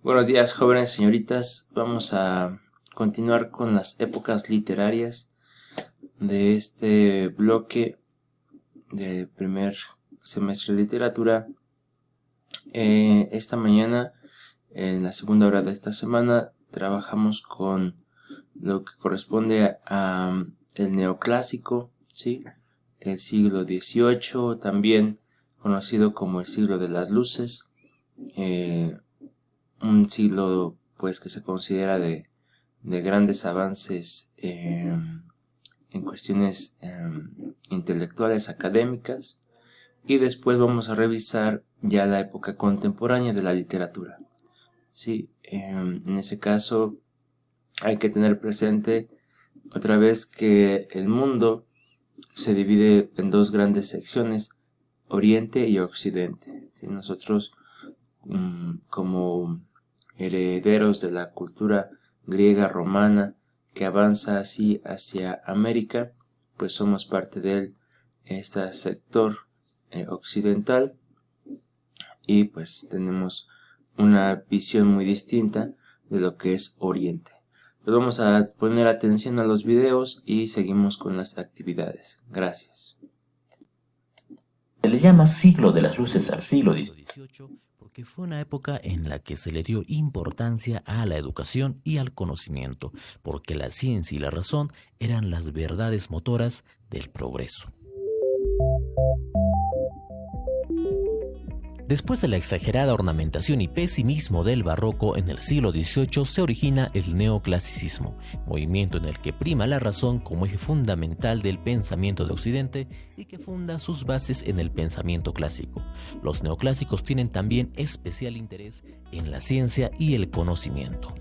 Buenos días, jóvenes señoritas. Vamos a continuar con las épocas literarias de este bloque de primer semestre de literatura. Esta mañana, en la segunda hora de esta semana, trabajamos con lo que corresponde a el neoclásico, ¿sí? El siglo XVIII, también conocido como el siglo de las luces. Un siglo pues que se considera de grandes avances en cuestiones intelectuales, académicas, y después vamos a revisar ya la época contemporánea de la literatura. Sí, en ese caso hay que tener presente otra vez que el mundo se divide en dos grandes secciones, Oriente y Occidente. ¿Sí? Nosotros como herederos de la cultura griega romana que avanza así hacia América, pues somos parte de este sector occidental, y pues tenemos una visión muy distinta de lo que es Oriente. Pues vamos a poner atención a los videos y seguimos con las actividades. Gracias. Se le llama siglo de las luces al siglo XVIII porque fue una época en la que se le dio importancia a la educación y al conocimiento, porque la ciencia y la razón eran las verdades motoras del progreso. Después de la exagerada ornamentación y pesimismo del barroco en el siglo XVIII se origina el neoclasicismo, movimiento en el que prima la razón como eje fundamental del pensamiento de Occidente y que funda sus bases en el pensamiento clásico. Los neoclásicos tienen también especial interés en la ciencia y el conocimiento.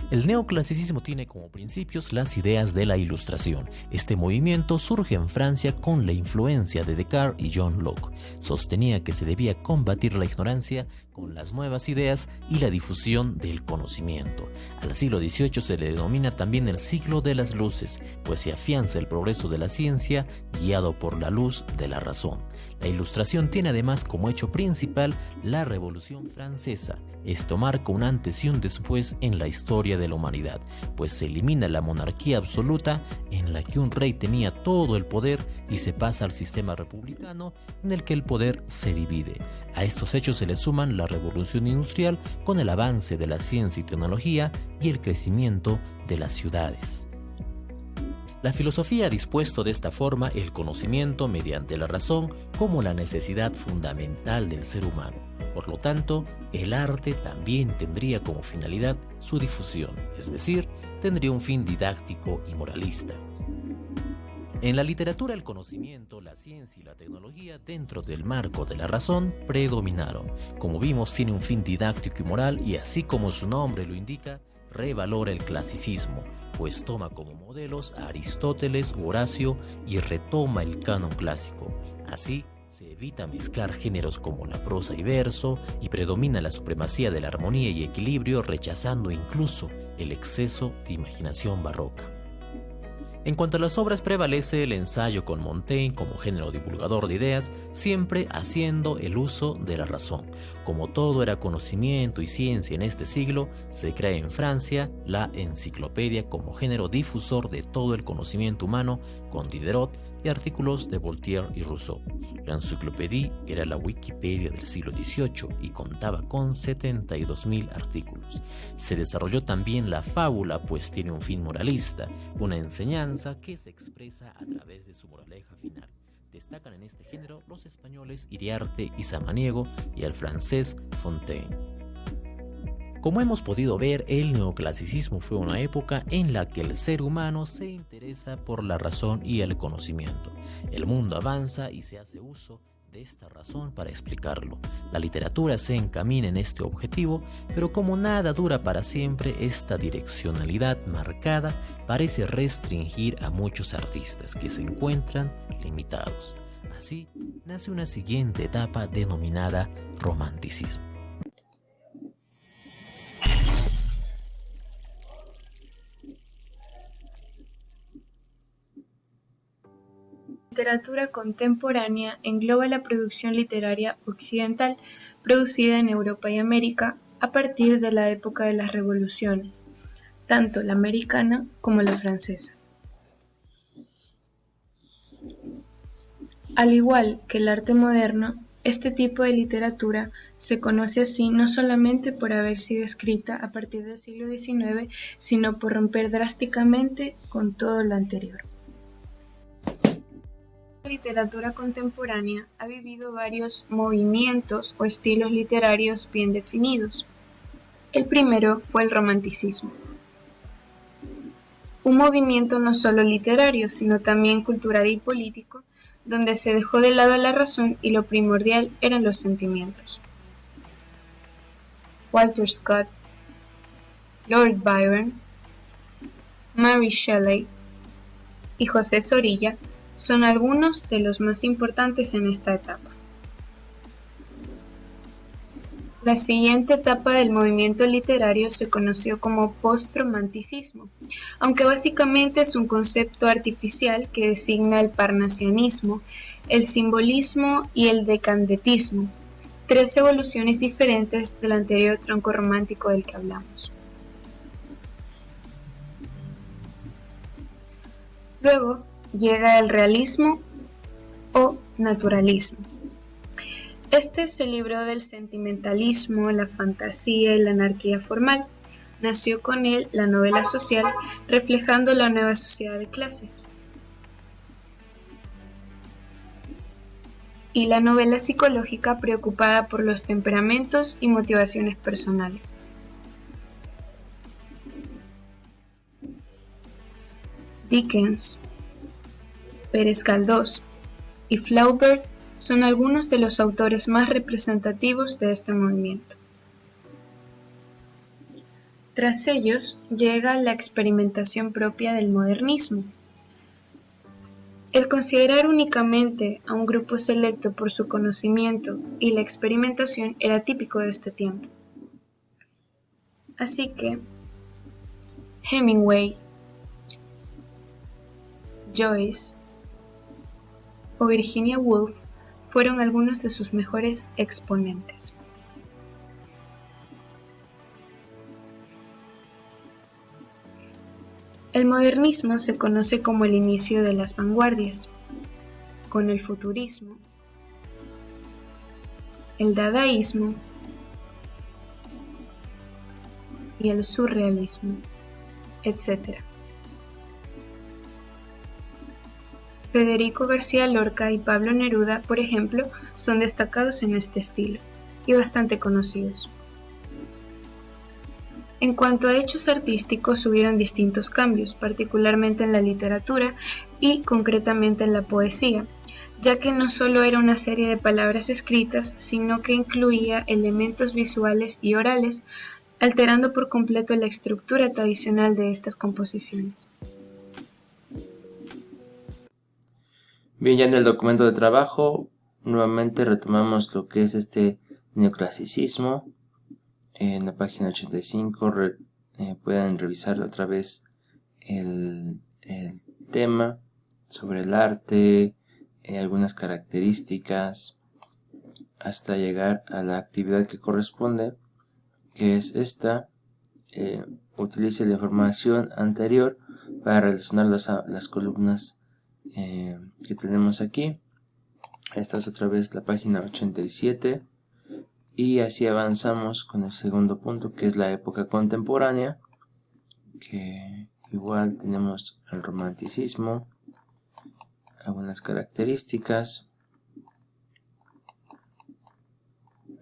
El neoclasicismo tiene como principios las ideas de la Ilustración. Este movimiento surge en Francia con la influencia de Descartes y John Locke. Sostenía que se debía combatir la ignorancia con las nuevas ideas y la difusión del conocimiento. Al siglo XVIII se le denomina también el siglo de las luces, pues se afianza el progreso de la ciencia guiado por la luz de la razón. La Ilustración tiene además como hecho principal la Revolución Francesa. Esto marca un antes y un después en la historia de la humanidad, pues se elimina la monarquía absoluta en la que un rey tenía todo el poder y se pasa al sistema republicano en el que el poder se divide. A estos hechos se le suman la revolución industrial con el avance de la ciencia y tecnología y el crecimiento de las ciudades. La filosofía ha dispuesto de esta forma el conocimiento mediante la razón como la necesidad fundamental del ser humano. Por lo tanto, el arte también tendría como finalidad su difusión, es decir, tendría un fin didáctico y moralista. En la literatura, el conocimiento, la ciencia y la tecnología, dentro del marco de la razón, predominaron. Como vimos, tiene un fin didáctico y moral y, así como su nombre lo indica, revalora el clasicismo, pues toma como modelos a Aristóteles u Horacio y retoma el canon clásico. Así, se evita mezclar géneros como la prosa y verso y predomina la supremacía de la armonía y equilibrio, rechazando incluso el exceso de imaginación barroca. En cuanto a las obras, prevalece el ensayo con Montaigne como género divulgador de ideas, siempre haciendo el uso de la razón. Como todo era conocimiento y ciencia en este siglo, se crea en Francia la enciclopedia como género difusor de todo el conocimiento humano, con Diderot y artículos de Voltaire y Rousseau. La enciclopedia era la Wikipedia del siglo XVIII y contaba con 72.000 artículos. Se desarrolló también la fábula, pues tiene un fin moralista, una enseñanza que se expresa a través de su moraleja final. Destacan en este género los españoles Iriarte y Samaniego y el francés Fontaine. Como hemos podido ver, el neoclasicismo fue una época en la que el ser humano se interesa por la razón y el conocimiento. El mundo avanza y se hace uso de esta razón para explicarlo. La literatura se encamina en este objetivo, pero como nada dura para siempre, esta direccionalidad marcada parece restringir a muchos artistas que se encuentran limitados. Así nace una siguiente etapa denominada romanticismo. La literatura contemporánea engloba la producción literaria occidental producida en Europa y América a partir de la época de las revoluciones, tanto la americana como la francesa. Al igual que el arte moderno, este tipo de literatura se conoce así no solamente por haber sido escrita a partir del siglo XIX, sino por romper drásticamente con todo lo anterior. La literatura contemporánea ha vivido varios movimientos o estilos literarios bien definidos. El primero fue el romanticismo, un movimiento no solo literario, sino también cultural y político, donde se dejó de lado la razón y lo primordial eran los sentimientos. Walter Scott, Lord Byron, Mary Shelley y José Zorrilla son algunos de los más importantes en esta etapa. La siguiente etapa del movimiento literario se conoció como postromanticismo, aunque básicamente es un concepto artificial que designa el parnasianismo, el simbolismo y el decandetismo, tres evoluciones diferentes del anterior tronco romántico del que hablamos. Luego llega el realismo o naturalismo. Este se libró del sentimentalismo, la fantasía y la anarquía formal. Nació con él la novela social, reflejando la nueva sociedad de clases. Y la novela psicológica, preocupada por los temperamentos y motivaciones personales. Dickens, Pérez Galdós y Flaubert son algunos de los autores más representativos de este movimiento. Tras ellos llega la experimentación propia del modernismo. El considerar únicamente a un grupo selecto por su conocimiento y la experimentación era típico de este tiempo. Así que Hemingway, Joyce o Virginia Woolf fueron algunos de sus mejores exponentes. El modernismo se conoce como el inicio de las vanguardias, con el futurismo, el dadaísmo y el surrealismo, etc. Federico García Lorca y Pablo Neruda, por ejemplo, son destacados en este estilo y bastante conocidos. En cuanto a hechos artísticos, hubieron distintos cambios, particularmente en la literatura y concretamente en la poesía, ya que no solo era una serie de palabras escritas, sino que incluía elementos visuales y orales, alterando por completo la estructura tradicional de estas composiciones. Bien, ya en el documento de trabajo, nuevamente retomamos lo que es este neoclasicismo. En la página 85 pueden revisar otra vez el tema sobre el arte, algunas características, hasta llegar a la actividad que corresponde, que es esta. Utilice la información anterior para relacionar las columnas que tenemos aquí. Esta es otra vez la página 87 y así avanzamos con el segundo punto, que es la época contemporánea, que igual tenemos el romanticismo, algunas características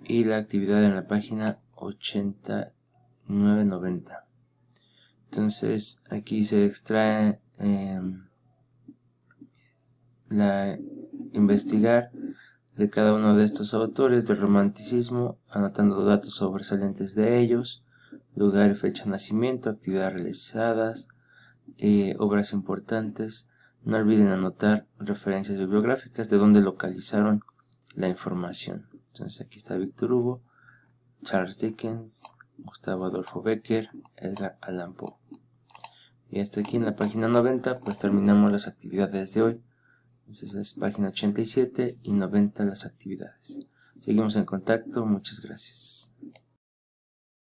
y la actividad en la página 89-90. Entonces aquí se extrae investigar de cada uno de estos autores del romanticismo, anotando datos sobresalientes de ellos, lugar y fecha de nacimiento, actividades realizadas, obras importantes. No olviden anotar referencias bibliográficas de donde localizaron la información. Entonces aquí está Víctor Hugo, Charles Dickens, Gustavo Adolfo Bécquer, Edgar Allan Poe. Y hasta aquí en la página 90 pues terminamos las actividades de hoy. Entonces es página 87 y 90 las actividades. Seguimos en contacto, muchas gracias.